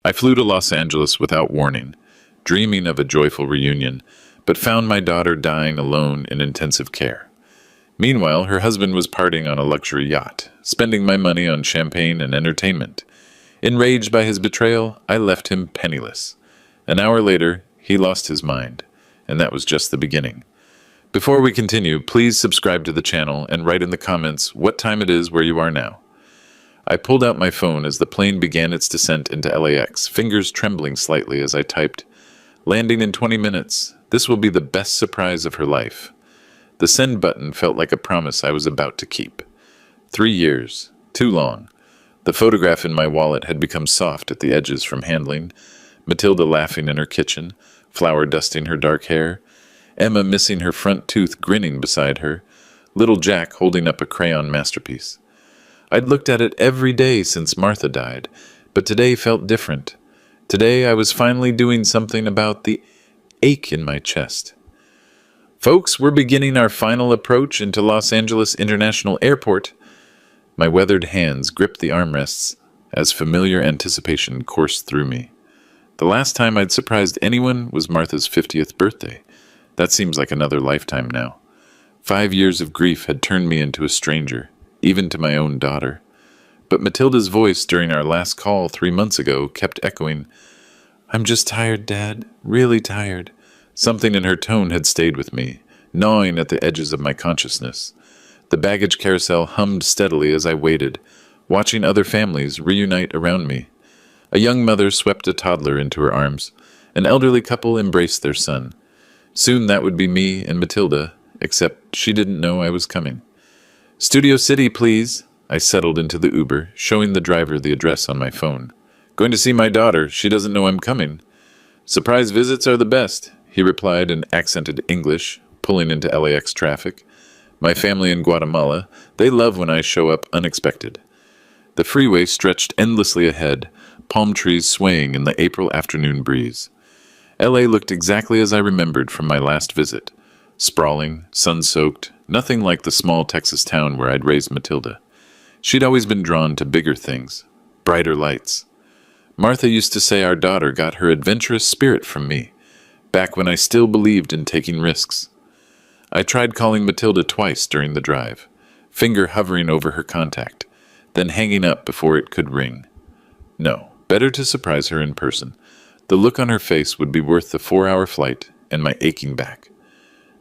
I flew to Los Angeles without warning, dreaming of a joyful reunion, but found my daughter dying alone in intensive care. Meanwhile, her husband was partying on a luxury yacht, spending my money on champagne and entertainment. Enraged by his betrayal, I left him penniless. An hour later, he lost his mind, and that was just the beginning. Before we continue, please subscribe to the channel and write in the comments what time it is where you are now. I pulled out my phone as the plane began its descent into LAX, fingers trembling slightly as I typed, "Landing in 20 minutes. This will be the best surprise of her life." The send button felt like a promise I was about to keep. 3 years. Too long. The photograph in my wallet had become soft at the edges from handling, Matilda laughing in her kitchen, Flower dusting her dark hair, Emma missing her front tooth grinning beside her, little Jack holding up a crayon masterpiece. I'd looked at it every day since Martha died, but today felt different. Today I was finally doing something about the ache in my chest. Folks, we're beginning our final approach into Los Angeles International Airport. My weathered hands gripped the armrests as familiar anticipation coursed through me. The last time I'd surprised anyone was Martha's 50th birthday. That seems like another lifetime now. 5 years of grief had turned me into a stranger, even to my own daughter. But Matilda's voice during our last call 3 months ago kept echoing, "I'm just tired, Dad, really tired." Something in her tone had stayed with me, gnawing at the edges of my consciousness. The baggage carousel hummed steadily as I waited, watching other families reunite around me. A young mother swept a toddler into her arms. An elderly couple embraced their son. Soon that would be me and Matilda, except she didn't know I was coming. "Studio City, please." I settled into the Uber, showing the driver the address on my phone. "Going to see my daughter. She doesn't know I'm coming." "Surprise visits are the best," he replied in accented English, pulling into LAX traffic. "My family in Guatemala, they love when I show up unexpected." The freeway stretched endlessly ahead, palm trees swaying in the April afternoon breeze. LA looked exactly as I remembered from my last visit. Sprawling, sun-soaked, nothing like the small Texas town where I'd raised Matilda. She'd always been drawn to bigger things, brighter lights. Martha used to say our daughter got her adventurous spirit from me, back when I still believed in taking risks. I tried calling Matilda twice during the drive, finger hovering over her contact, then hanging up before it could ring. No, better to surprise her in person. The look on her face would be worth the 4-hour flight and my aching back.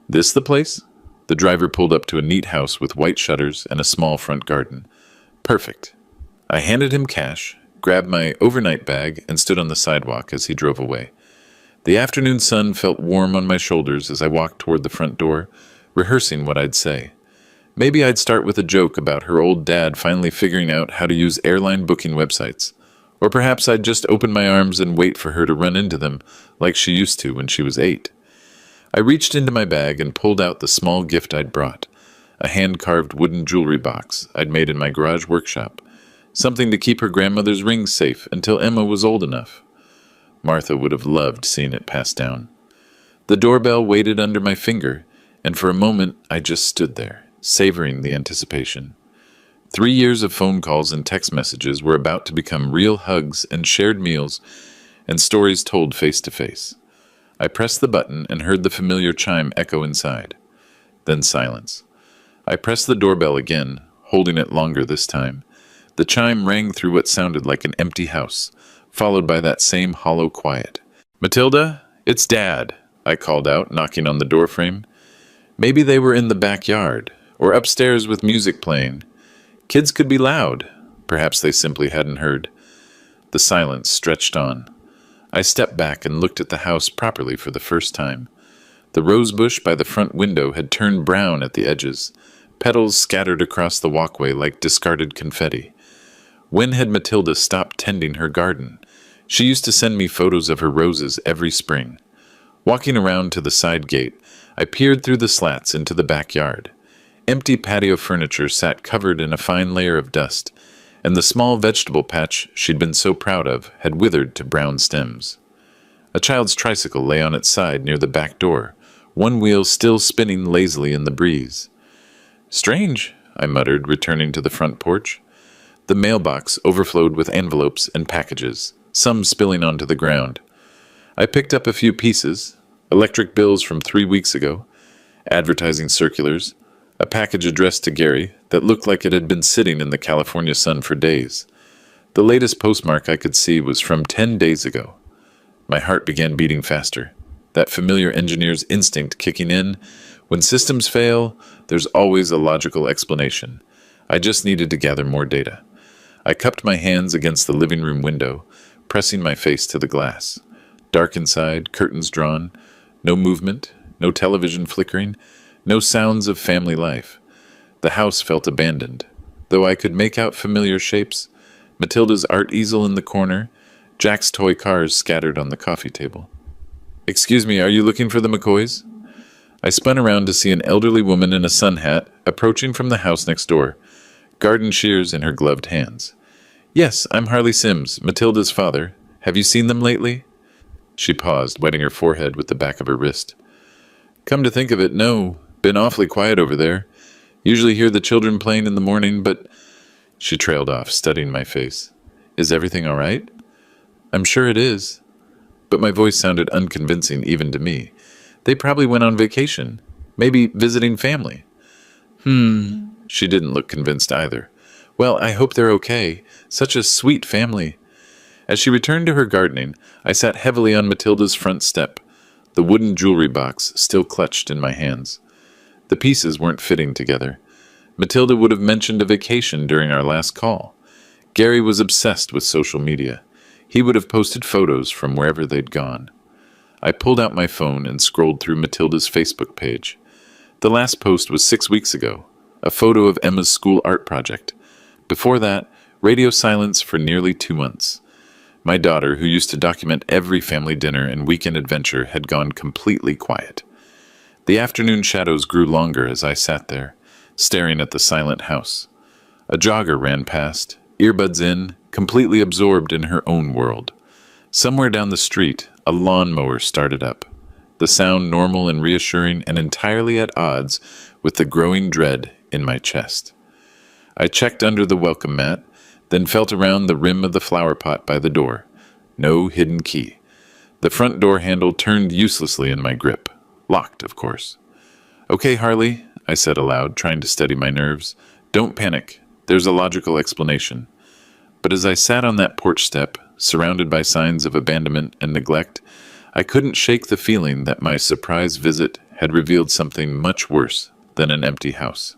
"This the place?" The driver pulled up to a neat house with white shutters and a small front garden. "Perfect." I handed him cash, grabbed my overnight bag, and stood on the sidewalk as he drove away. The afternoon sun felt warm on my shoulders as I walked toward the front door, rehearsing what I'd say. Maybe I'd start with a joke about her old dad finally figuring out how to use airline booking websites. Or perhaps I'd just open my arms and wait for her to run into them, like she used to when she was 8. I reached into my bag and pulled out the small gift I'd brought, a hand-carved wooden jewelry box I'd made in my garage workshop, something to keep her grandmother's rings safe until Emma was old enough. Martha would have loved seeing it passed down. The doorbell waited under my finger, and for a moment I just stood there, savoring the anticipation. 3 years of phone calls and text messages were about to become real hugs and shared meals and stories told face to face. I pressed the button and heard the familiar chime echo inside. Then silence. I pressed the doorbell again, holding it longer this time. The chime rang through what sounded like an empty house, followed by that same hollow quiet. "Matilda, it's Dad," I called out, knocking on the doorframe. Maybe they were in the backyard, or upstairs with music playing. Kids could be loud. Perhaps they simply hadn't heard. The silence stretched on. I stepped back and looked at the house properly for the first time. The rose bush by the front window had turned brown at the edges, petals scattered across the walkway like discarded confetti. When had Matilda stopped tending her garden? She used to send me photos of her roses every spring. Walking around to the side gate, I peered through the slats into the backyard. Empty patio furniture sat covered in a fine layer of dust, and the small vegetable patch she'd been so proud of had withered to brown stems. A child's tricycle lay on its side near the back door, one wheel still spinning lazily in the breeze. "Strange," I muttered, returning to the front porch. The mailbox overflowed with envelopes and packages, some spilling onto the ground. I picked up a few pieces: electric bills from 3 weeks ago, advertising circulars, a package addressed to Gary that looked like it had been sitting in the California sun for days. The latest postmark I could see was from 10 days ago. My heart began beating faster, that familiar engineer's instinct kicking in. When systems fail, there's always a logical explanation. I just needed to gather more data. I cupped my hands against the living room window, pressing my face to the glass. Dark inside, curtains drawn, no movement, no television flickering, no sounds of family life. The house felt abandoned, though I could make out familiar shapes: Matilda's art easel in the corner, Jack's toy cars scattered on the coffee table. "Excuse me, are you looking for the McCoys?" I spun around to see an elderly woman in a sun hat approaching from the house next door, garden shears in her gloved hands. "Yes, I'm Harley Sims, Matilda's father. Have you seen them lately?" She paused, wetting her forehead with the back of her wrist. "Come to think of it, no. Been awfully quiet over there. Usually hear the children playing in the morning, but—" She trailed off, studying my face. "Is everything all right?" "I'm sure it is." But my voice sounded unconvincing even to me. "They probably went on vacation. Maybe visiting family." She didn't look convinced either. "Well, I hope they're okay. Such a sweet family." As she returned to her gardening, I sat heavily on Matilda's front step, the wooden jewelry box still clutched in my hands. The pieces weren't fitting together. Matilda would have mentioned a vacation during our last call. Gary was obsessed with social media. He would have posted photos from wherever they'd gone. I pulled out my phone and scrolled through Matilda's Facebook page. The last post was 6 weeks ago, a photo of Emma's school art project. Before that, radio silence for nearly 2 months. My daughter, who used to document every family dinner and weekend adventure, had gone completely quiet. The afternoon shadows grew longer as I sat there, staring at the silent house. A jogger ran past, earbuds in, completely absorbed in her own world. Somewhere down the street, a lawnmower started up, the sound normal and reassuring and entirely at odds with the growing dread in my chest. I checked under the welcome mat, then felt around the rim of the flower pot by the door. No hidden key. The front door handle turned uselessly in my grip. Locked, of course. "Okay, Harley," I said aloud, trying to steady my nerves. "Don't panic. There's a logical explanation." But as I sat on that porch step, surrounded by signs of abandonment and neglect, I couldn't shake the feeling that my surprise visit had revealed something much worse than an empty house.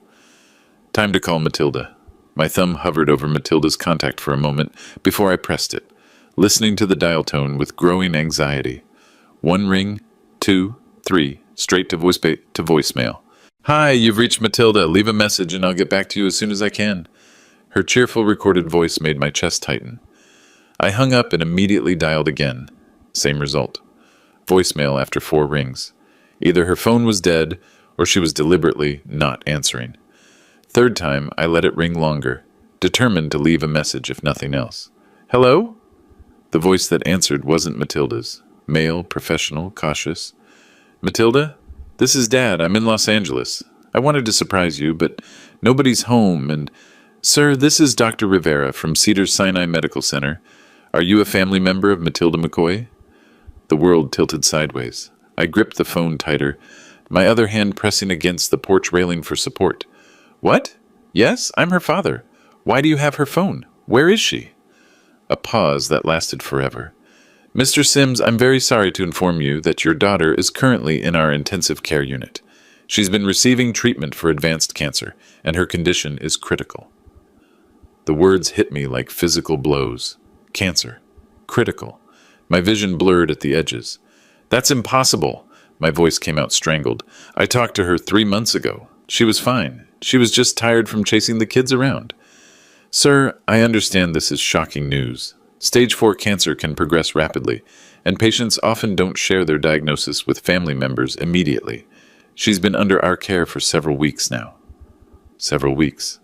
Time to call Matilda. My thumb hovered over Matilda's contact for a moment before I pressed it, listening to the dial tone with growing anxiety. 1 ring, 2, 3, straight to voicemail. "Hi, you've reached Matilda. Leave a message and I'll get back to you as soon as I can." Her cheerful recorded voice made my chest tighten. I hung up and immediately dialed again. Same result. Voicemail after 4 rings. Either her phone was dead or she was deliberately not answering. Third time, I let it ring longer, determined to leave a message if nothing else. "Hello?" The voice that answered wasn't Matilda's. Male, professional, cautious. "Matilda? This is Dad. I'm in Los Angeles. I wanted to surprise you, but nobody's home and— Sir, this is Dr. Rivera from Cedars-Sinai Medical Center. Are you a family member of Matilda McCoy?" The world tilted sideways. I gripped the phone tighter, my other hand pressing against the porch railing for support. "What? Yes, I'm her father. Why do you have her phone? Where is she?" A pause that lasted forever. "Mr. Sims, I'm very sorry to inform you that your daughter is currently in our intensive care unit. She's been receiving treatment for advanced cancer, and her condition is critical." The words hit me like physical blows. Cancer. Critical. My vision blurred at the edges. "That's impossible." My voice came out strangled. "I talked to her 3 months ago. She was fine. She was just tired from chasing the kids around." "Sir, I understand this is shocking news. Stage 4 cancer can progress rapidly, and patients often don't share their diagnosis with family members immediately. She's been under our care for several weeks now." Several weeks.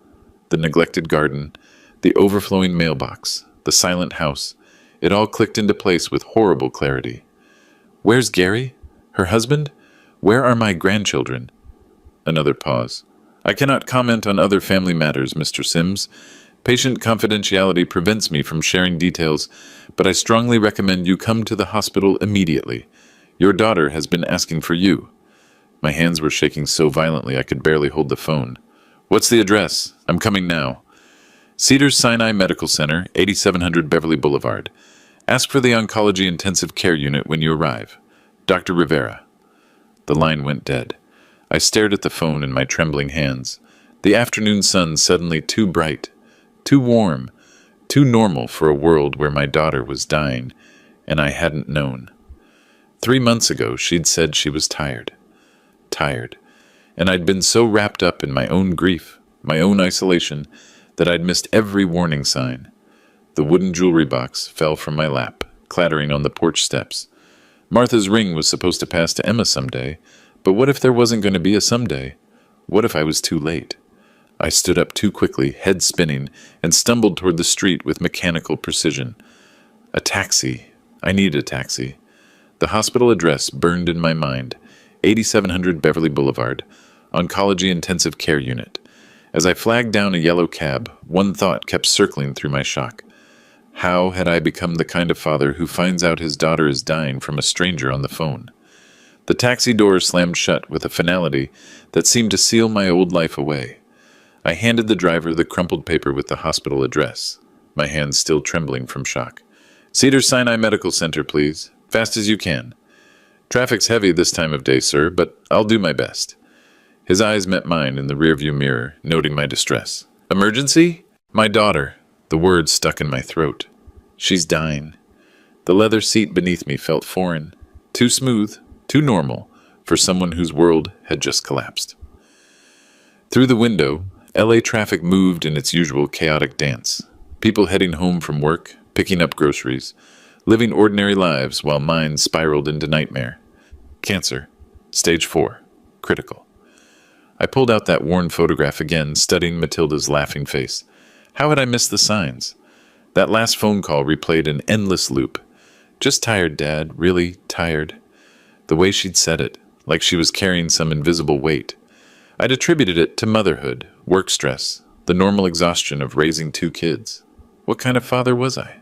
The neglected garden, the overflowing mailbox, the silent house. It all clicked into place with horrible clarity. "Where's Gary? Her husband? Where are my grandchildren?" Another pause. "I cannot comment on other family matters, Mr. Sims. Patient confidentiality prevents me from sharing details, but I strongly recommend you come to the hospital immediately. Your daughter has been asking for you." My hands were shaking so violently I could barely hold the phone. "What's the address? I'm coming now." Cedars-Sinai Medical Center, 8700 Beverly Boulevard. Ask for the Oncology Intensive Care Unit when you arrive. Dr. Rivera. The line went dead. I stared at the phone in my trembling hands. The afternoon sun suddenly too bright, too warm, too normal for a world where my daughter was dying, and I hadn't known. 3 months ago, she'd said she was tired. Tired. And I'd been so wrapped up in my own grief, my own isolation, that I'd missed every warning sign. The wooden jewelry box fell from my lap, clattering on the porch steps. Martha's ring was supposed to pass to Emma someday, but what if there wasn't going to be a someday? What if I was too late? I stood up too quickly, head spinning, and stumbled toward the street with mechanical precision. A taxi. I needed a taxi. The hospital address burned in my mind. 8700 Beverly Boulevard, Oncology Intensive Care Unit. As I flagged down a yellow cab, one thought kept circling through my shock. How had I become the kind of father who finds out his daughter is dying from a stranger on the phone? The taxi door slammed shut with a finality that seemed to seal my old life away. I handed the driver the crumpled paper with the hospital address, my hands still trembling from shock. "Cedars-Sinai Medical Center, please. Fast as you can." "Traffic's heavy this time of day, sir, but I'll do my best." His eyes met mine in the rearview mirror, noting my distress. "Emergency?" "My daughter." The words stuck in my throat. "She's dying." The leather seat beneath me felt foreign, too smooth, too normal, for someone whose world had just collapsed. Through the window, LA traffic moved in its usual chaotic dance. People heading home from work, picking up groceries, living ordinary lives while mine spiraled into nightmare. Cancer. Stage 4. Critical. I pulled out that worn photograph again, studying Matilda's laughing face. How had I missed the signs? That last phone call replayed an endless loop. "Just tired, Dad. Really tired." The way she'd said it, like she was carrying some invisible weight. I'd attributed it to motherhood, work stress, the normal exhaustion of raising 2 kids. What kind of father was I?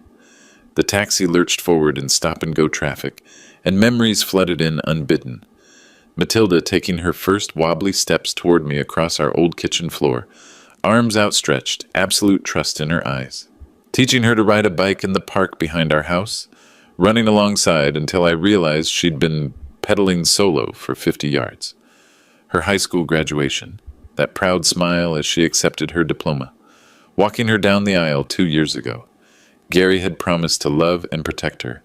The taxi lurched forward in stop-and-go traffic, and memories flooded in unbidden. Matilda taking her first wobbly steps toward me across our old kitchen floor, arms outstretched, absolute trust in her eyes. Teaching her to ride a bike in the park behind our house, running alongside until I realized she'd been pedaling solo for 50 yards. Her high school graduation, that proud smile as she accepted her diploma. Walking her down the aisle 2 years ago. Gary had promised to love and protect her.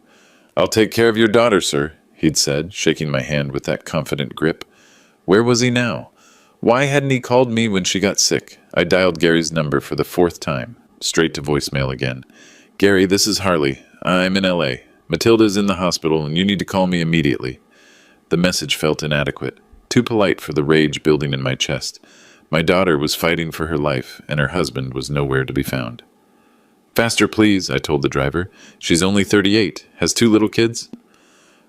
"I'll take care of your daughter, sir," he'd said, shaking my hand with that confident grip. Where was he now? Why hadn't he called me when she got sick? I dialed Gary's number for the 4th time, straight to voicemail again. "Gary, this is Harley. I'm in LA. Matilda's in the hospital, and you need to call me immediately." The message felt inadequate, too polite for the rage building in my chest. My daughter was fighting for her life, and her husband was nowhere to be found. "Faster, please," I told the driver. "She's only 38. Has 2 little kids?"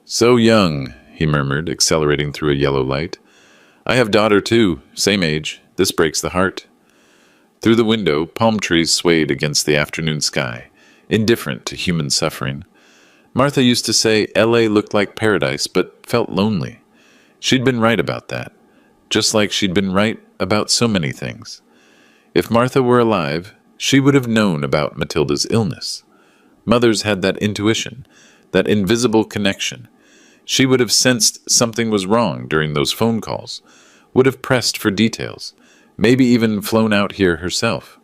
"So young," he murmured, accelerating through a yellow light. "I have daughter, too. Same age. This breaks the heart." Through the window, palm trees swayed against the afternoon sky, indifferent to human suffering. Martha used to say LA looked like paradise, but felt lonely. She'd been right about that, just like she'd been right about so many things. If Martha were alive, she would have known about Matilda's illness. Mothers had that intuition, that invisible connection. She would have sensed something was wrong during those phone calls, would have pressed for details, maybe even flown out here herself.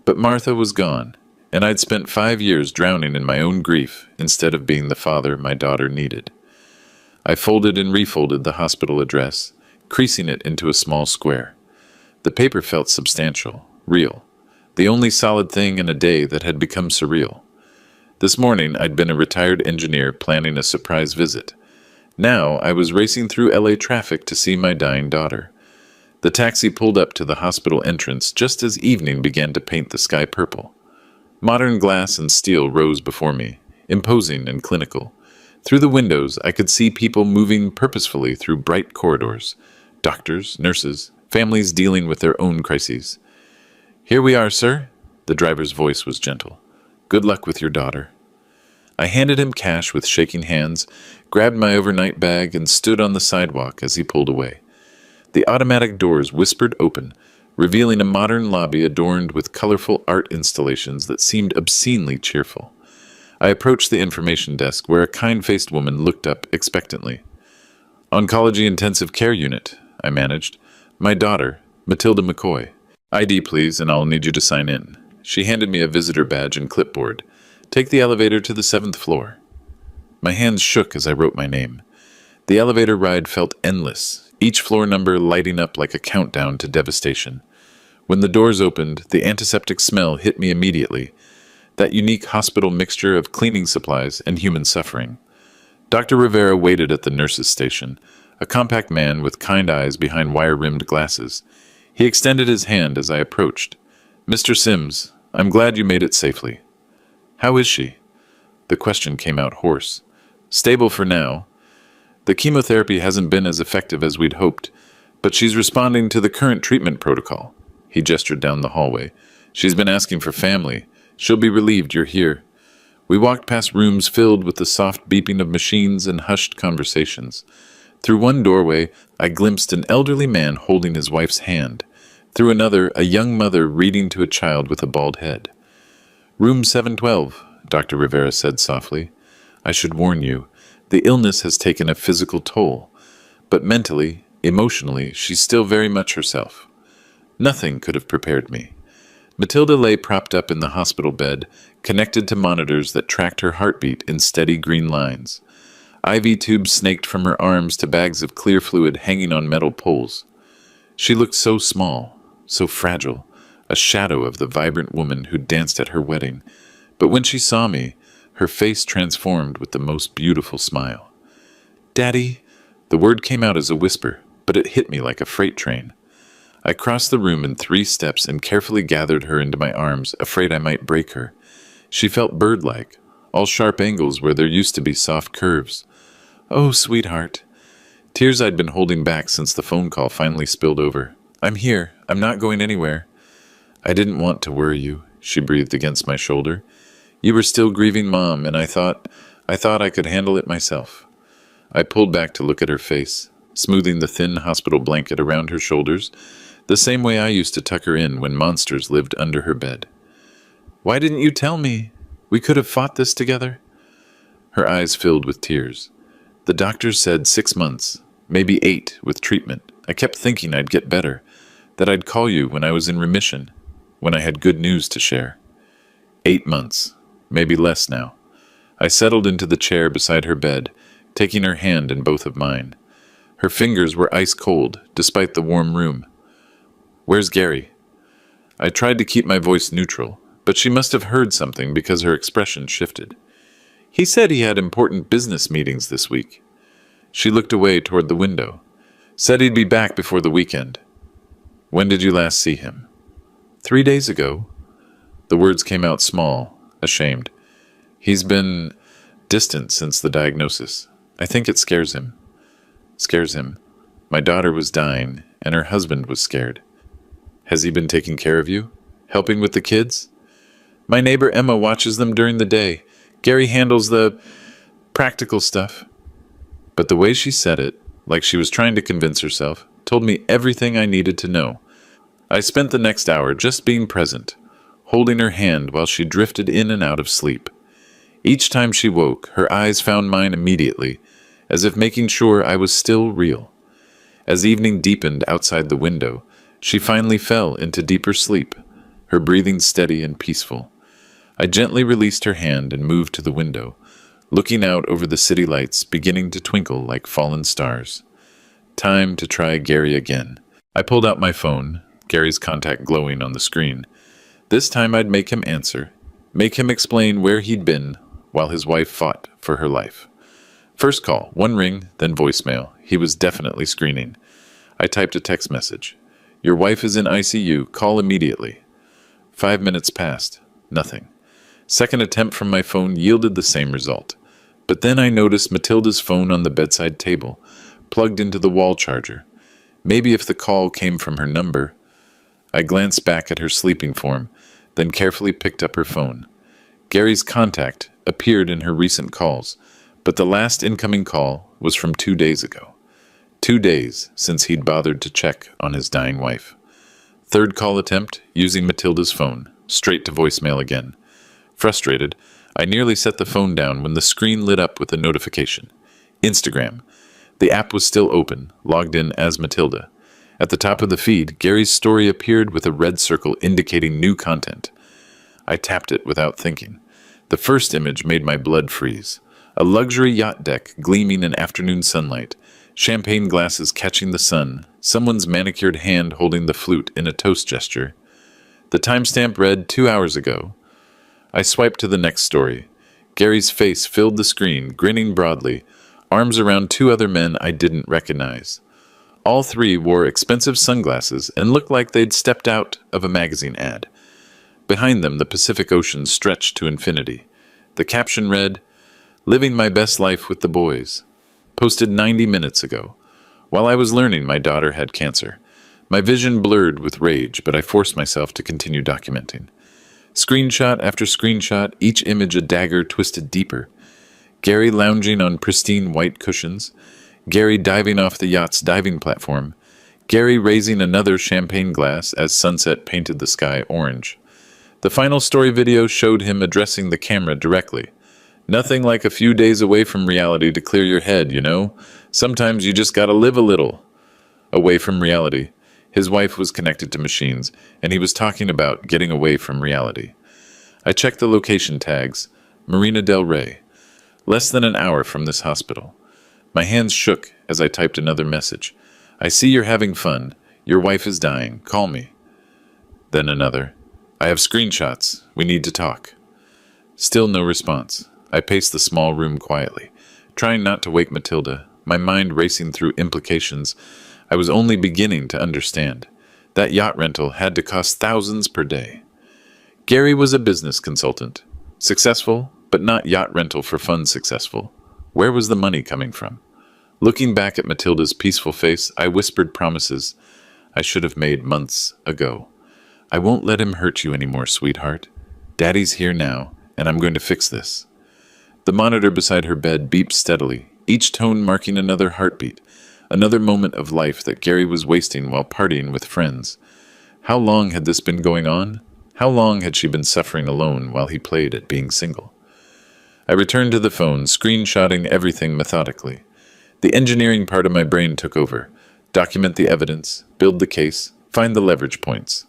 But Martha was gone, and I'd spent 5 years drowning in my own grief instead of being the father my daughter needed. I folded and refolded the hospital address, creasing it into a small square. The paper felt substantial, real, the only solid thing in a day that had become surreal. This morning I'd been a retired engineer planning a surprise visit. Now I was racing through LA traffic to see my dying daughter. The taxi pulled up to the hospital entrance just as evening began to paint the sky purple. Modern glass and steel rose before me, imposing and clinical. Through the windows I could see people moving purposefully through bright corridors. Doctors, nurses, families dealing with their own crises. "Here we are, sir." The driver's voice was gentle. "Good luck with your daughter." I handed him cash with shaking hands, grabbed my overnight bag, and stood on the sidewalk as he pulled away. The automatic doors whispered open, revealing a modern lobby adorned with colorful art installations that seemed obscenely cheerful. I approached the information desk where a kind-faced woman looked up expectantly. Oncology Intensive Care Unit, I managed. My daughter, Matilda McCoy. ID, please, and I'll need you to sign in. She handed me a visitor badge and clipboard. Take the elevator to the 7th floor. My hands shook as I wrote my name. The elevator ride felt endless, each floor number lighting up like a countdown to devastation. When the doors opened, the antiseptic smell hit me immediately, that unique hospital mixture of cleaning supplies and human suffering. Dr. Rivera waited at the nurse's station, a compact man with kind eyes behind wire-rimmed glasses. He extended his hand as I approached. "Mr. Sims, I'm glad you made it safely." "How is she?" The question came out hoarse. "Stable for now. The chemotherapy hasn't been as effective as we'd hoped, but she's responding to the current treatment protocol." He gestured down the hallway. "She's been asking for family. She'll be relieved you're here." We walked past rooms filled with the soft beeping of machines and hushed conversations. Through one doorway, I glimpsed an elderly man holding his wife's hand. Through another, a young mother reading to a child with a bald head. "Room 712, Dr. Rivera said softly. "I should warn you, the illness has taken a physical toll, but mentally, emotionally, she's still very much herself." Nothing could have prepared me. Matilda lay propped up in the hospital bed, connected to monitors that tracked her heartbeat in steady green lines. IV tubes snaked from her arms to bags of clear fluid hanging on metal poles. She looked so small, so fragile, a shadow of the vibrant woman who danced at her wedding. But when she saw me, her face transformed with the most beautiful smile. "Daddy!" The word came out as a whisper, but it hit me like a freight train. I crossed the room in 3 steps and carefully gathered her into my arms, afraid I might break her. She felt bird-like, all sharp angles where there used to be soft curves. "Oh, sweetheart." Tears I'd been holding back since the phone call finally spilled over. "I'm here. I'm not going anywhere." "I didn't want to worry you," she breathed against my shoulder. "You were still grieving Mom, and I thought I could handle it myself." I pulled back to look at her face, smoothing the thin hospital blanket around her shoulders, the same way I used to tuck her in when monsters lived under her bed. "Why didn't you tell me? We could have fought this together." Her eyes filled with tears. "The doctors said 6 months, maybe 8, with treatment. I kept thinking I'd get better, that I'd call you when I was in remission, when I had good news to share." 8 months, maybe less now. I settled into the chair beside her bed, taking her hand in both of mine. Her fingers were ice cold, despite the warm room. "Where's Gary?" I tried to keep my voice neutral, but she must have heard something because her expression shifted. "He said he had important business meetings this week." She looked away toward the window. "Said he'd be back before the weekend." "When did you last see him?" 3 days ago." The words came out small, ashamed. "He's been distant since the diagnosis. I think it scares him." "Scares him? My daughter was dying, and her husband was scared." "Has he been taking care of you? Helping with the kids?" "My neighbor Emma watches them during the day. Gary handles the practical stuff." But the way she said it, like she was trying to convince herself, told me everything I needed to know. I spent the next hour just being present, holding her hand while she drifted in and out of sleep. Each time she woke, her eyes found mine immediately, as if making sure I was still real. As evening deepened outside the window, she finally fell into deeper sleep, her breathing steady and peaceful. I gently released her hand and moved to the window, looking out over the city lights beginning to twinkle like fallen stars. Time to try Gary again. I pulled out my phone, Gary's contact glowing on the screen. This time I'd make him answer, make him explain where he'd been while his wife fought for her life. First call, 1 ring, then voicemail. He was definitely screening. I typed a text message. "Your wife is in ICU. Call immediately." 5 minutes passed. Nothing. Second attempt from my phone yielded the same result. But then I noticed Matilda's phone on the bedside table, plugged into the wall charger. Maybe if the call came from her number. I glanced back at her sleeping form, then carefully picked up her phone. Gary's contact, appeared in her recent calls, but the last incoming call was from 2 days ago. 2 days since he'd bothered to check on his dying wife. Third call attempt, using Matilda's phone, straight to voicemail again. Frustrated, I nearly set the phone down when the screen lit up with a notification. Instagram. The app was still open, logged in as Matilda. At the top of the feed, Gary's story appeared with a red circle indicating new content. I tapped it without thinking. The first image made my blood freeze. A luxury yacht deck gleaming in afternoon sunlight, champagne glasses catching the sun, someone's manicured hand holding the flute in a toast gesture. The timestamp read 2 hours ago. I swiped to the next story. Gary's face filled the screen, grinning broadly, arms around two other men I didn't recognize. All three wore expensive sunglasses and looked like they'd stepped out of a magazine ad. Behind them, the Pacific Ocean stretched to infinity. The caption read, "Living my best life with the boys." Posted 90 minutes ago. While I was learning my daughter had cancer. My vision blurred with rage, but I forced myself to continue documenting. Screenshot after screenshot, each image a dagger twisted deeper. Gary lounging on pristine white cushions. Gary diving off the yacht's diving platform. Gary raising another champagne glass as sunset painted the sky orange. The final story video showed him addressing the camera directly. Nothing like a few days away from reality to clear your head, you know? Sometimes you just gotta live a little. Away from reality. His wife was connected to machines, and he was talking about getting away from reality. I checked the location tags. Marina del Rey. Less than an hour from this hospital. My hands shook as I typed another message. I see you're having fun. Your wife is dying. Call me. Then another. I have screenshots. We need to talk. Still no response. I paced the small room quietly, trying not to wake Matilda, my mind racing through implications I was only beginning to understand. That yacht rental had to cost thousands per day. Gary was a business consultant. Successful, but not yacht rental for fun successful. Where was the money coming from? Looking back at Matilda's peaceful face, I whispered promises I should have made months ago. I won't let him hurt you anymore, sweetheart. Daddy's here now, and I'm going to fix this. The monitor beside her bed beeped steadily, each tone marking another heartbeat, another moment of life that Gary was wasting while partying with friends. How long had this been going on? How long had she been suffering alone while he played at being single? I returned to the phone, screenshotting everything methodically. The engineering part of my brain took over. Document the evidence, build the case, find the leverage points.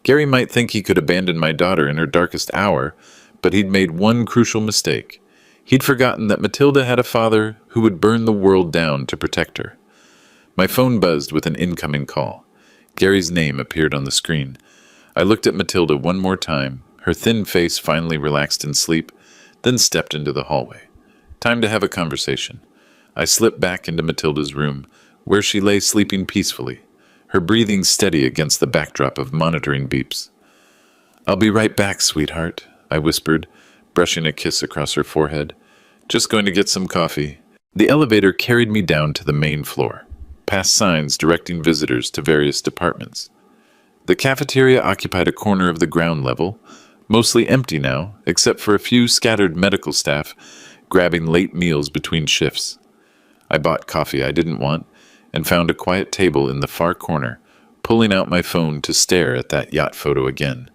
Gary might think he could abandon my daughter in her darkest hour, but he'd made one crucial mistake. He'd forgotten that Matilda had a father who would burn the world down to protect her. My phone buzzed with an incoming call. Gary's name appeared on the screen. I looked at Matilda one more time, her thin face finally relaxed in sleep, then stepped into the hallway. Time to have a conversation. I slipped back into Matilda's room, where she lay sleeping peacefully, her breathing steady against the backdrop of monitoring beeps. "I'll be right back, sweetheart," I whispered, brushing a kiss across her forehead. "Just going to get some coffee." The elevator carried me down to the main floor, past signs directing visitors to various departments. The cafeteria occupied a corner of the ground level, mostly empty now, except for a few scattered medical staff grabbing late meals between shifts. I bought coffee I didn't want and found a quiet table in the far corner, pulling out my phone to stare at that yacht photo again.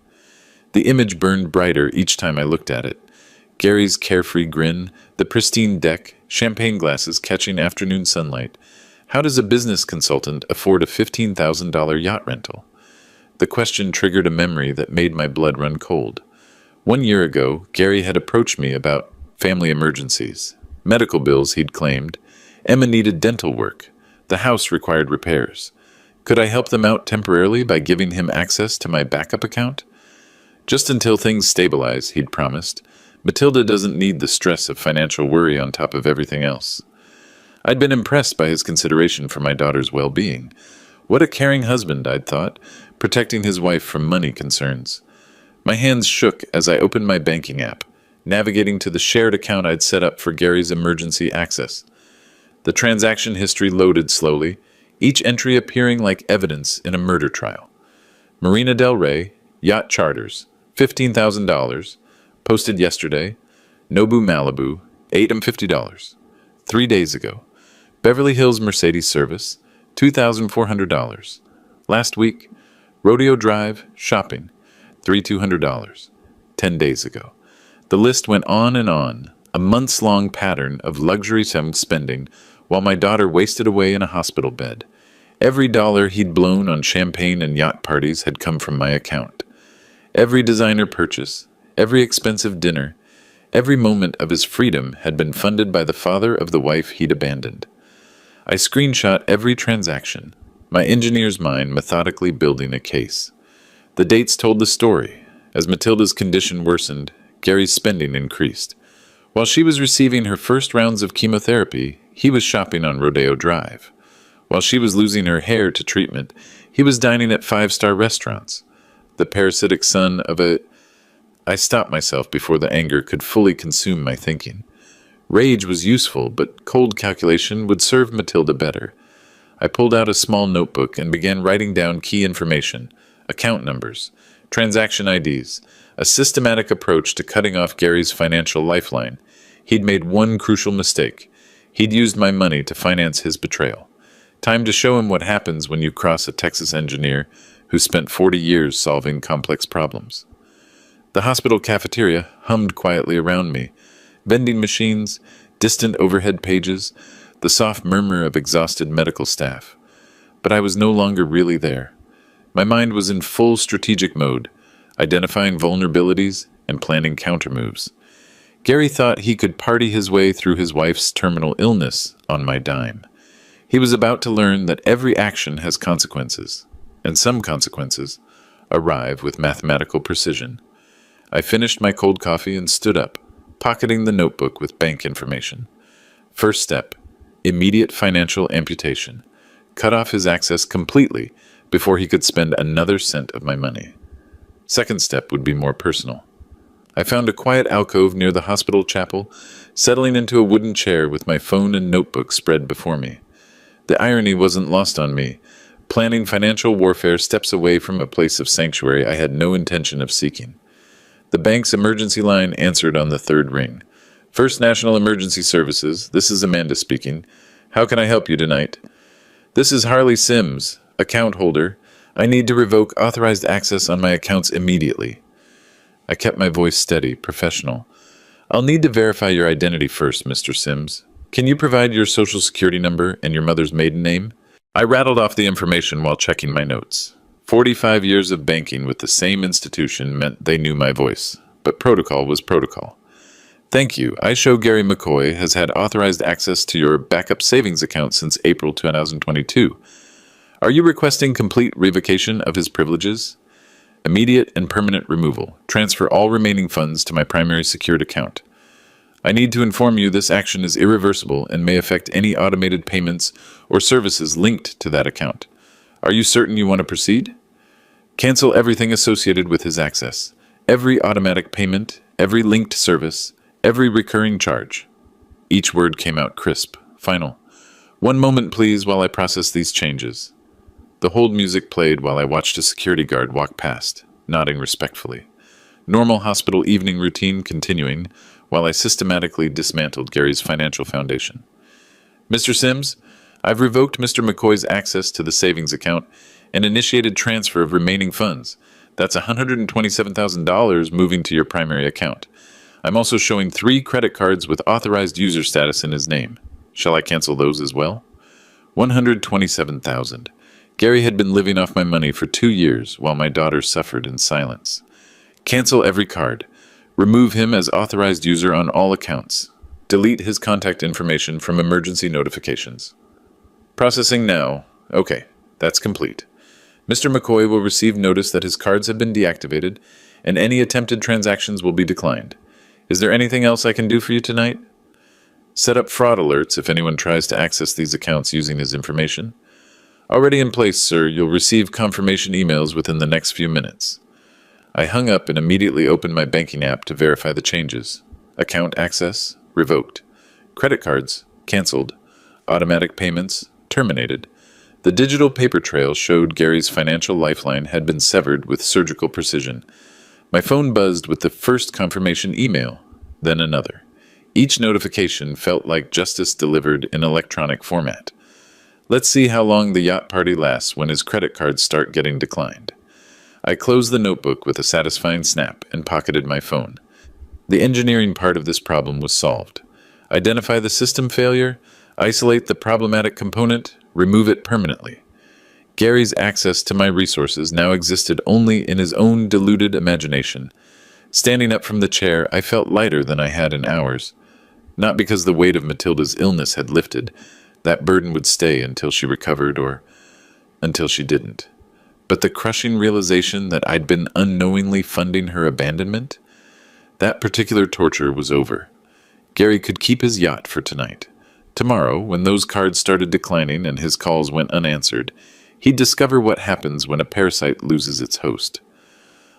The image burned brighter each time I looked at it. Gary's carefree grin, the pristine deck, champagne glasses catching afternoon sunlight. How does a business consultant afford a $15,000 yacht rental? The question triggered a memory that made my blood run cold. 1 year ago, Gary had approached me about family emergencies. Medical bills, he'd claimed. Emma needed dental work. The house required repairs. Could I help them out temporarily by giving him access to my backup account? Just until things stabilize, he'd promised. Matilda doesn't need the stress of financial worry on top of everything else. I'd been impressed by his consideration for my daughter's well-being. What a caring husband, I'd thought, protecting his wife from money concerns. My hands shook as I opened my banking app, navigating to the shared account I'd set up for Gary's emergency access. The transaction history loaded slowly, each entry appearing like evidence in a murder trial. Marina del Rey, yacht charters, $15,000, posted yesterday, Nobu Malibu, 8 $50. 3 days ago. Beverly Hills Mercedes service, $2,400. Last week, Rodeo Drive, shopping, $3,200. 10 days ago. The list went on and on, a months-long pattern of luxury spending while my daughter wasted away in a hospital bed. Every dollar he'd blown on champagne and yacht parties had come from my account. Every designer purchase, every expensive dinner, every moment of his freedom had been funded by the father of the wife he'd abandoned. I screenshot every transaction, my engineer's mind methodically building a case. The dates told the story. As Matilda's condition worsened, Gary's spending increased. While she was receiving her first rounds of chemotherapy, he was shopping on Rodeo Drive. While she was losing her hair to treatment, he was dining at five-star restaurants. The parasitic son of a... I stopped myself before the anger could fully consume my thinking. Rage was useful, but cold calculation would serve Matilda better. I pulled out a small notebook and began writing down key information, account numbers, transaction IDs, a systematic approach to cutting off Gary's financial lifeline. He'd made one crucial mistake. He'd used my money to finance his betrayal. Time to show him what happens when you cross a Texas engineer who spent 40 years solving complex problems. The hospital cafeteria hummed quietly around me. Vending machines, distant overhead pages, the soft murmur of exhausted medical staff. But I was no longer really there. My mind was in full strategic mode, identifying vulnerabilities and planning countermoves. Gary thought he could party his way through his wife's terminal illness on my dime. He was about to learn that every action has consequences, and some consequences arrive with mathematical precision. I finished my cold coffee and stood up, pocketing the notebook with bank information. First step, immediate financial amputation. Cut off his access completely before he could spend another cent of my money. Second step would be more personal. I found a quiet alcove near the hospital chapel, settling into a wooden chair with my phone and notebook spread before me. The irony wasn't lost on me. Planning financial warfare steps away from a place of sanctuary I had no intention of seeking. The bank's emergency line answered on the third ring. First National Emergency Services, this is Amanda speaking. How can I help you tonight? This is Harley Sims, account holder. I need to revoke authorized access on my accounts immediately. I kept my voice steady, professional. I'll need to verify your identity first, Mr. Sims. Can you provide your social security number and your mother's maiden name? I rattled off the information while checking my notes. 45 years of banking with the same institution meant they knew my voice, but protocol was protocol. Thank you. I show Gary McCoy has had authorized access to your backup savings account since April 2022. Are you requesting complete revocation of his privileges? Immediate and permanent removal. Transfer all remaining funds to my primary secured account. I need to inform you this action is irreversible and may affect any automated payments or services linked to that account. Are you certain you want to proceed? Cancel everything associated with his access. Every automatic payment, every linked service, every recurring charge. Each word came out crisp, final. One moment, please, while I process these changes. The hold music played while I watched a security guard walk past, nodding respectfully. Normal hospital evening routine continuing while I systematically dismantled Gary's financial foundation. Mr. Sims, I've revoked Mr. McCoy's access to the savings account and initiated transfer of remaining funds. That's $127,000 moving to your primary account. I'm also showing 3 credit cards with authorized user status in his name. Shall I cancel those as well? $127,000. Gary had been living off my money for 2 years while my daughter suffered in silence. Cancel every card. Remove him as authorized user on all accounts. Delete his contact information from emergency notifications. Processing now. Okay, that's complete. Mr. McCoy will receive notice that his cards have been deactivated and any attempted transactions will be declined. Is there anything else I can do for you tonight? Set up fraud alerts if anyone tries to access these accounts using his information. Already in place, sir. You'll receive confirmation emails within the next few minutes. I hung up and immediately opened my banking app to verify the changes. Account access, revoked. Credit cards, canceled. Automatic payments, terminated. The digital paper trail showed Gary's financial lifeline had been severed with surgical precision. My phone buzzed with the first confirmation email. then another. Each notification felt like justice delivered in electronic format. Let's see how long the yacht party lasts when his credit cards start getting declined. I closed the notebook with a satisfying snap and pocketed my phone. The engineering part of this problem was solved. Identify the system failure, isolate the problematic component, remove it permanently. Gary's access to my resources now existed only in his own deluded imagination. Standing up from the chair, I felt lighter than I had in hours. Not because the weight of Matilda's illness had lifted. That burden would stay until she recovered or until she didn't. But the crushing realization that I'd been unknowingly funding her abandonment? That particular torture was over. Gary could keep his yacht for tonight. Tomorrow, when those cards started declining and his calls went unanswered, he'd discover what happens when a parasite loses its host.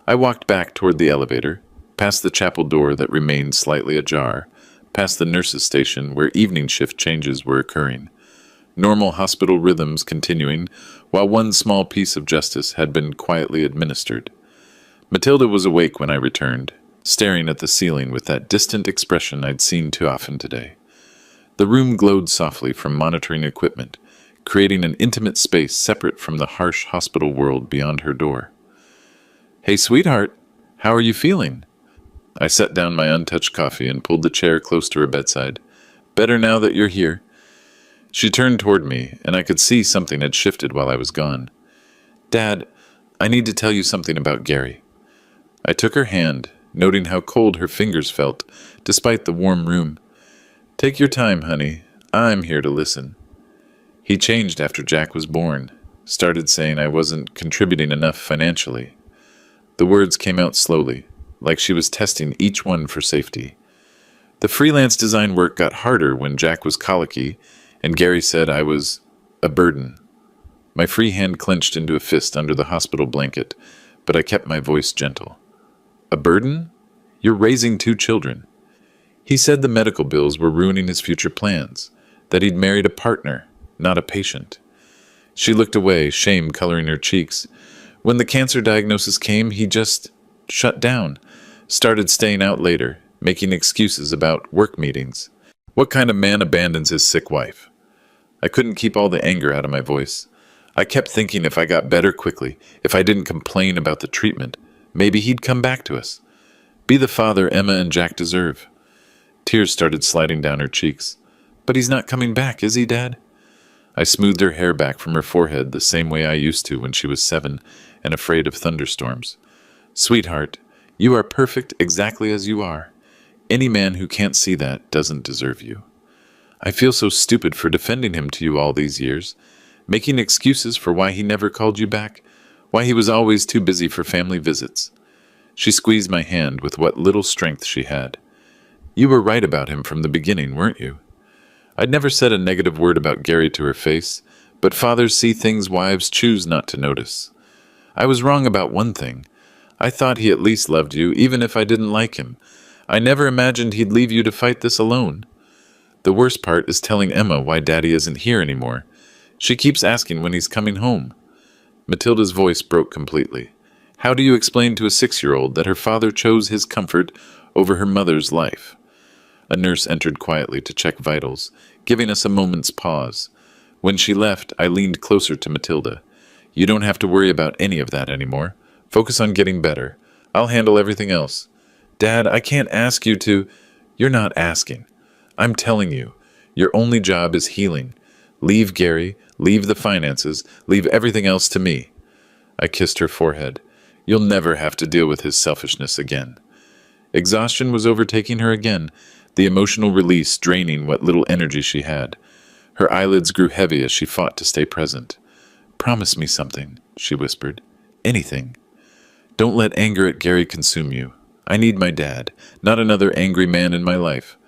I walked back toward the elevator, past the chapel door that remained slightly ajar, past the nurse's station where evening shift changes were occurring. Normal hospital rhythms continuing, while one small piece of justice had been quietly administered. Matilda was awake when I returned, staring at the ceiling with that distant expression I'd seen too often today. The room glowed softly from monitoring equipment, creating an intimate space separate from the harsh hospital world beyond her door. "Hey, sweetheart, how are you feeling?" I set down my untouched coffee and pulled the chair close to her bedside. "Better now that you're here." She turned toward me, and I could see something had shifted while I was gone. "Dad, I need to tell you something about Gary." I took her hand, noting how cold her fingers felt, despite the warm room. "Take your time, honey. I'm here to listen." He changed after Jack was born, started saying I wasn't contributing enough financially. The words came out slowly, like she was testing each one for safety. The freelance design work got harder when Jack was colicky, and Gary said I was a burden. My free hand clenched into a fist under the hospital blanket, but I kept my voice gentle. "A burden? You're raising 2 children." He said the medical bills were ruining his future plans, that he'd married a partner, not a patient. She looked away, shame coloring her cheeks. When the cancer diagnosis came, he just shut down, started staying out later, making excuses about work meetings. What kind of man abandons his sick wife? I couldn't keep all the anger out of my voice. I kept thinking if I got better quickly, if I didn't complain about the treatment, maybe he'd come back to us. Be the father Emma and Jack deserve. Tears started sliding down her cheeks. "But he's not coming back, is he, Dad?" I smoothed her hair back from her forehead the same way I used to when she was 7 and afraid of thunderstorms. "Sweetheart, you are perfect exactly as you are. Any man who can't see that doesn't deserve you. I feel so stupid for defending him to you all these years, making excuses for why he never called you back, why he was always too busy for family visits." She squeezed my hand with what little strength she had. "You were right about him from the beginning, weren't you?" I'd never said a negative word about Gary to her face, but fathers see things wives choose not to notice. I was wrong about one thing. I thought he at least loved you, even if I didn't like him. I never imagined he'd leave you to fight this alone. The worst part is telling Emma why Daddy isn't here anymore. She keeps asking when he's coming home. Matilda's voice broke completely. How do you explain to a 6-year-old that her father chose his comfort over her mother's life? A nurse entered quietly to check vitals, giving us a moment's pause. When she left, I leaned closer to Matilda. "You don't have to worry about any of that anymore. Focus on getting better. I'll handle everything else." "Dad, I can't ask you to—" "You're not asking. I'm telling you. Your only job is healing. Leave Gary, leave the finances, leave everything else to me." I kissed her forehead. "You'll never have to deal with his selfishness again." Exhaustion was overtaking her again, the emotional release draining what little energy she had. Her eyelids grew heavy as she fought to stay present. "Promise me something," she whispered. "Anything. Don't let anger at Gary consume you. I need my dad, not another angry man in my life."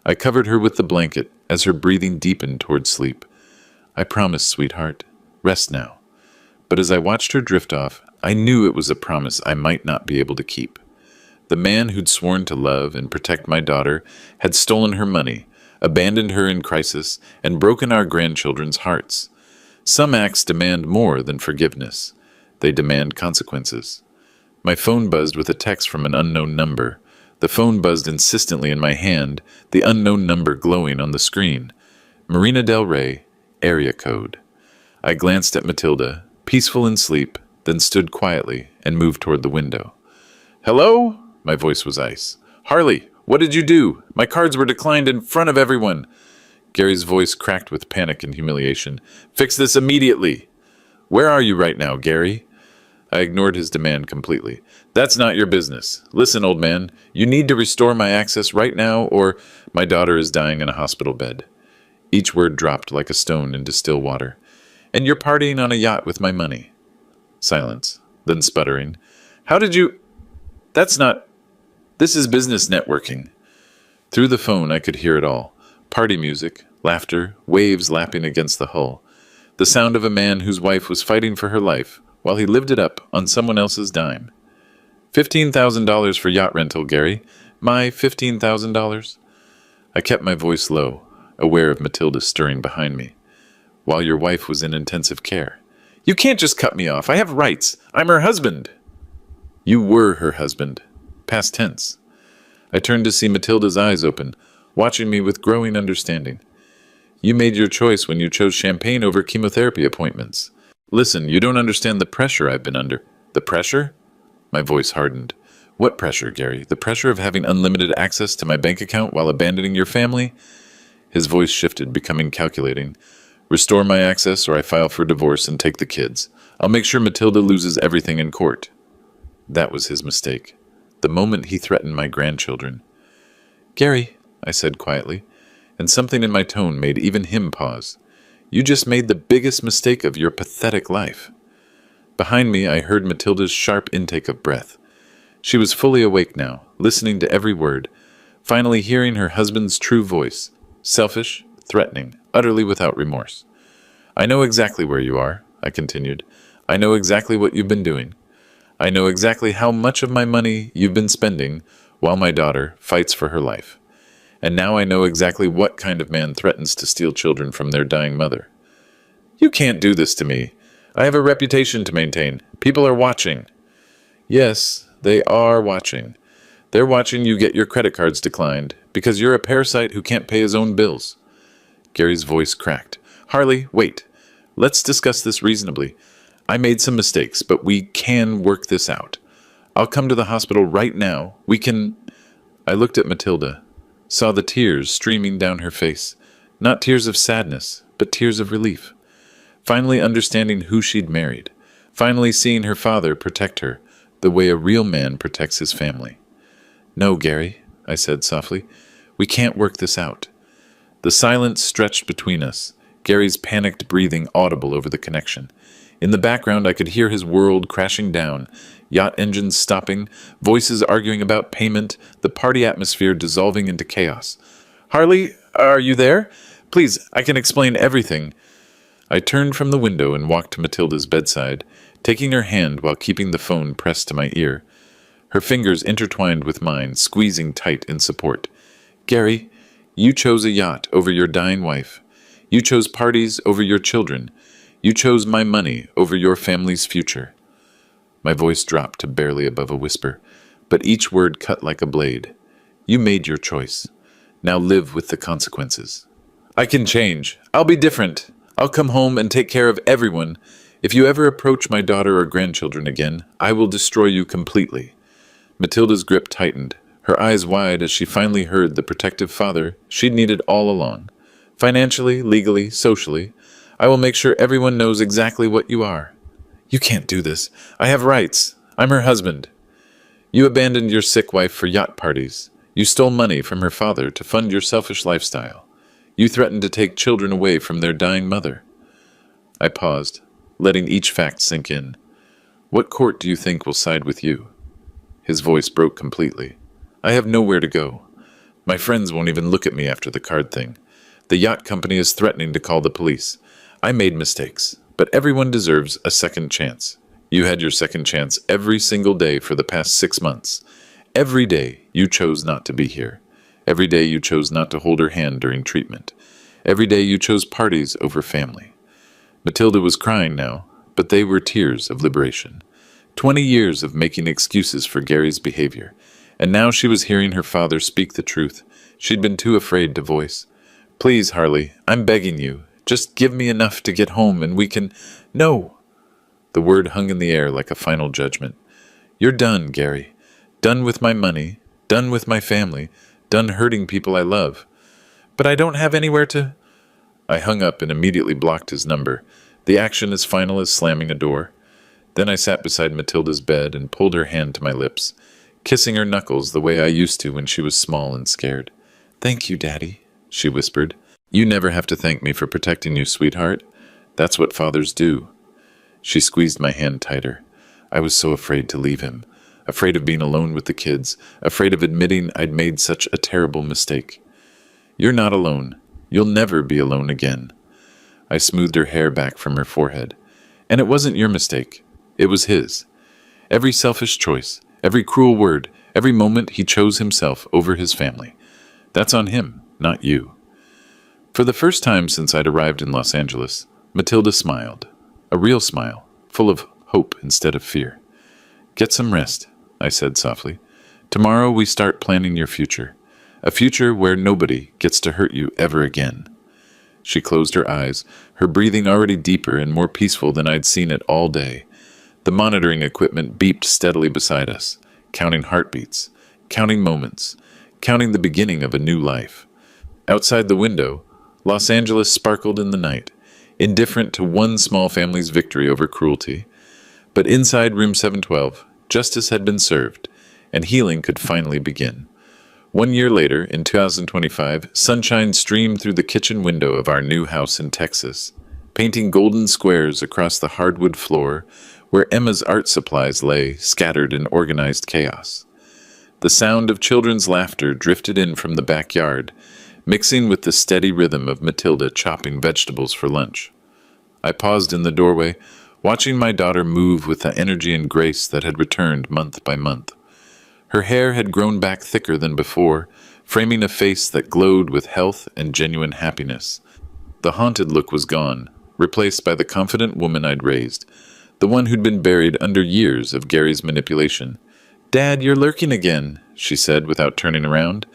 I covered her with the blanket as her breathing deepened toward sleep. "I promise, sweetheart. Rest now." But as I watched her drift off, I knew it was a promise I might not be able to keep. The man who'd sworn to love and protect my daughter had stolen her money, abandoned her in crisis, and broken our grandchildren's hearts. Some acts demand more than forgiveness. They demand consequences. My phone buzzed with a text from an unknown number. The phone buzzed insistently in my hand, the unknown number glowing on the screen. Marina del Rey, area code. I glanced at Matilda, peaceful in sleep, then stood quietly and moved toward the window. "Hello?" My voice was ice. "Harley, what did you do? My cards were declined in front of everyone." Gary's voice cracked with panic and humiliation. "Fix this immediately." "Where are you right now, Gary?" I ignored his demand completely. "That's not your business. Listen, old man, you need to restore my access right now, or my daughter is dying in a hospital bed." Each word dropped like a stone into still water. "And you're partying on a yacht with my money." Silence, then sputtering. "How did you... That's not... This is business networking." Through the phone I could hear it all. Party music, laughter, waves lapping against the hull. The sound of a man whose wife was fighting for her life, while he lived it up on someone else's dime. $15,000 for yacht rental, Gary. My $15,000? I kept my voice low, aware of Matilda stirring behind me. While your wife was in intensive care. "You can't just cut me off. I have rights. I'm her husband." "You were her husband." Past tense. I turned to see Matilda's eyes open, watching me with growing understanding. "You made your choice when you chose champagne over chemotherapy appointments. Listen, you don't understand the pressure I've been under." "The pressure?" My voice hardened. "What pressure, Gary? The pressure of having unlimited access to my bank account while abandoning your family?" His voice shifted, becoming calculating. "Restore my access or I file for divorce and take the kids. I'll make sure Matilda loses everything in court." That was his mistake. The moment he threatened my grandchildren. "Gary," I said quietly, and something in my tone made even him pause. "You just made the biggest mistake of your pathetic life." Behind me, I heard Matilda's sharp intake of breath. She was fully awake now, listening to every word, finally hearing her husband's true voice, selfish, threatening, utterly without remorse. "I know exactly where you are," I continued. "I know exactly what you've been doing. I know exactly how much of my money you've been spending while my daughter fights for her life. And now I know exactly what kind of man threatens to steal children from their dying mother. You can't do this to me. I have a reputation to maintain. People are watching." "Yes, they are watching. They're watching you get your credit cards declined because you're a parasite who can't pay his own bills." Gary's voice cracked. "Harley, wait. Let's discuss this reasonably. I made some mistakes, but we can work this out. I'll come to the hospital right now. We can..." I looked at Matilda, saw the tears streaming down her face. Not tears of sadness, but tears of relief. Finally understanding who she'd married. Finally seeing her father protect her, the way a real man protects his family. "No, Gary," I said softly. "We can't work this out." The silence stretched between us, Gary's panicked breathing audible over the connection. In the background, I could hear his world crashing down, yacht engines stopping, voices arguing about payment, the party atmosphere dissolving into chaos. "Harley, are you there? Please, I can explain everything." I turned from the window and walked to Matilda's bedside, taking her hand while keeping the phone pressed to my ear. Her fingers intertwined with mine, squeezing tight in support. "Gary, you chose a yacht over your dying wife. You chose parties over your children. You chose my money over your family's future." My voice dropped to barely above a whisper, but each word cut like a blade. "You made your choice. Now live with the consequences." "I can change. I'll be different. I'll come home and take care of everyone. If you ever approach my daughter or grandchildren again, I will destroy you completely." Matilda's grip tightened, her eyes wide as she finally heard the protective father she'd needed all along. "Financially, legally, socially, I will make sure everyone knows exactly what you are." "You can't do this. I have rights. I'm her husband." "You abandoned your sick wife for yacht parties. You stole money from her father to fund your selfish lifestyle. You threatened to take children away from their dying mother." I paused, letting each fact sink in. "What court do you think will side with you?" His voice broke completely. "I have nowhere to go. My friends won't even look at me after the card thing. The yacht company is threatening to call the police. I made mistakes, but everyone deserves a second chance. You had your second chance every single day for the past 6 months. Every day you chose not to be here. Every day you chose not to hold her hand during treatment. Every day you chose parties over family." Matilda was crying now, but they were tears of liberation. 20 years of making excuses for Gary's behavior. And now she was hearing her father speak the truth she'd been too afraid to voice. "Please, Harley, I'm begging you. Just give me enough to get home and we can—" "No!" The word hung in the air like a final judgment. "You're done, Gary. Done with my money, done with my family, done hurting people I love." "But I don't have anywhere to—" I hung up and immediately blocked his number, the action as final as slamming a door. Then I sat beside Matilda's bed and pulled her hand to my lips, kissing her knuckles the way I used to when she was small and scared. "Thank you, Daddy," she whispered. "You never have to thank me for protecting you, sweetheart. That's what fathers do." She squeezed my hand tighter. I was so afraid to leave him, afraid of being alone with the kids, afraid of admitting I'd made such a terrible mistake. "You're not alone. You'll never be alone again." I smoothed her hair back from her forehead. "And it wasn't your mistake. It was his. Every selfish choice, every cruel word, every moment he chose himself over his family. That's on him, not you." For the first time since I'd arrived in Los Angeles, Matilda smiled. A real smile, full of hope instead of fear. "Get some rest," I said softly. "Tomorrow we start planning your future. A future where nobody gets to hurt you ever again." She closed her eyes, her breathing already deeper and more peaceful than I'd seen it all day. The monitoring equipment beeped steadily beside us, counting heartbeats, counting moments, counting the beginning of a new life. Outside the window, Los Angeles sparkled in the night, indifferent to one small family's victory over cruelty. But inside room 712, justice had been served, and healing could finally begin. 1 year later, in 2025, sunshine streamed through the kitchen window of our new house in Texas, painting golden squares across the hardwood floor where Emma's art supplies lay, scattered in organized chaos. The sound of children's laughter drifted in from the backyard, mixing with the steady rhythm of Matilda chopping vegetables for lunch. I paused in the doorway, watching my daughter move with the energy and grace that had returned month by month. Her hair had grown back thicker than before, framing a face that glowed with health and genuine happiness. The haunted look was gone, replaced by the confident woman I'd raised, the one who'd been buried under years of Gary's manipulation. "Dad, you're lurking again," she said without turning around,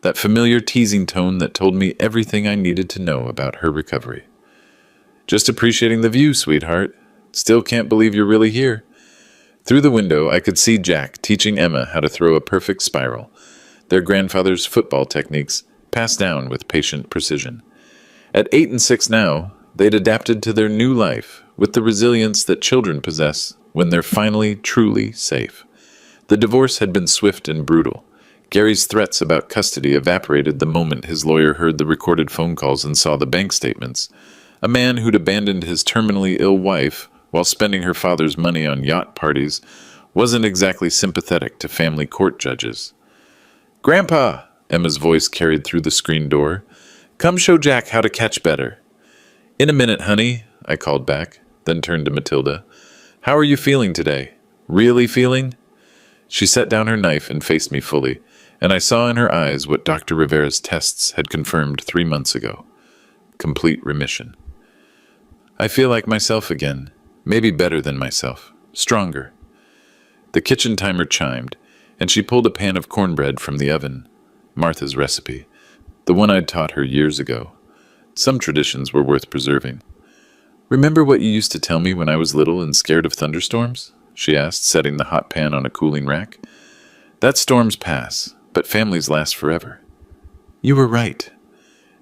that familiar teasing tone that told me everything I needed to know about her recovery. "Just appreciating the view, sweetheart. Still can't believe you're really here." Through the window, I could see Jack teaching Emma how to throw a perfect spiral, their grandfather's football techniques passed down with patient precision. At 8 and 6 now, they'd adapted to their new life with the resilience that children possess when they're finally truly safe. The divorce had been swift and brutal. Gary's threats about custody evaporated the moment his lawyer heard the recorded phone calls and saw the bank statements. A man who'd abandoned his terminally ill wife while spending her father's money on yacht parties wasn't exactly sympathetic to family court judges. "Grandpa!" Emma's voice carried through the screen door. "Come show Jack how to catch better." "In a minute, honey," I called back, then turned to Matilda. "How are you feeling today? Really feeling?" She set down her knife and faced me fully, and I saw in her eyes what Dr. Rivera's tests had confirmed 3 months ago. Complete remission. "I feel like myself again. Maybe better than myself. Stronger." The kitchen timer chimed, and she pulled a pan of cornbread from the oven. Martha's recipe. The one I'd taught her years ago. Some traditions were worth preserving. "Remember what you used to tell me when I was little and scared of thunderstorms?" she asked, setting the hot pan on a cooling rack. "That storms pass, but families last forever." "You were right."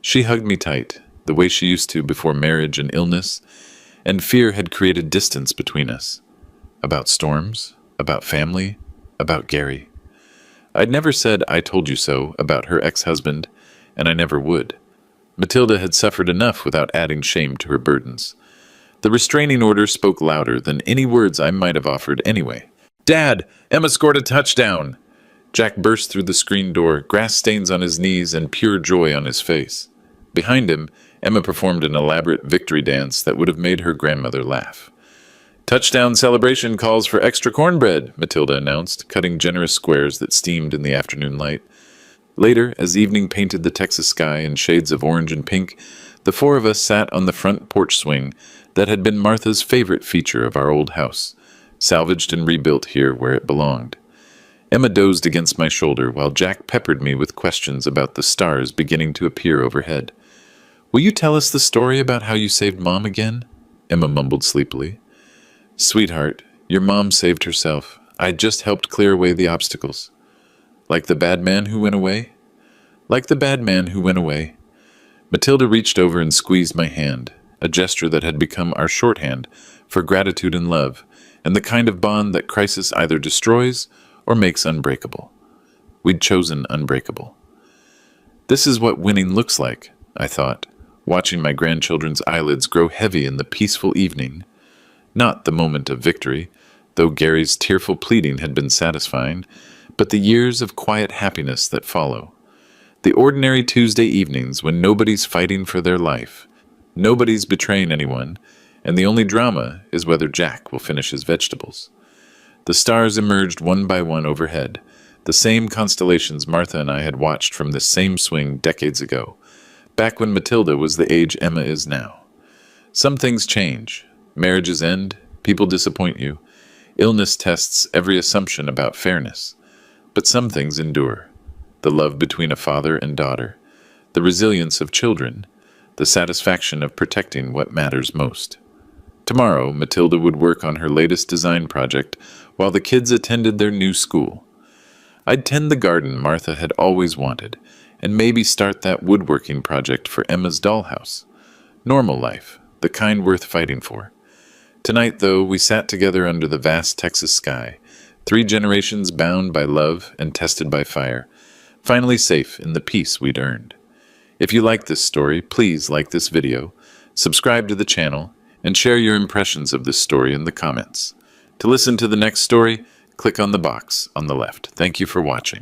She hugged me tight, the way she used to before marriage and illness, and fear had created distance between us. About storms, about family, about Gary. I'd never said "I told you so" about her ex-husband, and I never would. Matilda had suffered enough without adding shame to her burdens. The restraining order spoke louder than any words I might have offered anyway. "Dad, Emma scored a touchdown!" Jack burst through the screen door, grass stains on his knees and pure joy on his face. Behind him, Emma performed an elaborate victory dance that would have made her grandmother laugh. "Touchdown celebration calls for extra cornbread," Matilda announced, cutting generous squares that steamed in the afternoon light. Later, as evening painted the Texas sky in shades of orange and pink, the 4 of us sat on the front porch swing that had been Martha's favorite feature of our old house, salvaged and rebuilt here where it belonged. Emma dozed against my shoulder while Jack peppered me with questions about the stars beginning to appear overhead. "Will you tell us the story about how you saved Mom again?" Emma mumbled sleepily. "Sweetheart, your mom saved herself. I just helped clear away the obstacles." "Like the bad man who went away?" "Like the bad man who went away." Matilda reached over and squeezed my hand, a gesture that had become our shorthand for gratitude and love, and the kind of bond that crisis either destroys or makes unbreakable. We'd chosen unbreakable. This is what winning looks like, I thought, watching my grandchildren's eyelids grow heavy in the peaceful evening. Not the moment of victory, though Gary's tearful pleading had been satisfying, but the years of quiet happiness that follow. The ordinary Tuesday evenings when nobody's fighting for their life, nobody's betraying anyone, and the only drama is whether Jack will finish his vegetables. The stars emerged one by one overhead, the same constellations Martha and I had watched from this same swing decades ago, back when Matilda was the age Emma is now. Some things change. Marriages end, people disappoint you. Illness tests every assumption about fairness. But some things endure. The love between a father and daughter, the resilience of children, the satisfaction of protecting what matters most. Tomorrow, Matilda would work on her latest design project while the kids attended their new school. I'd tend the garden Martha had always wanted, and maybe start that woodworking project for Emma's dollhouse. Normal life, the kind worth fighting for. Tonight, though, we sat together under the vast Texas sky, 3 generations bound by love and tested by fire, finally safe in the peace we'd earned. If you like this story, please like this video, subscribe to the channel, and share your impressions of this story in the comments. To listen to the next story, click on the box on the left. Thank you for watching.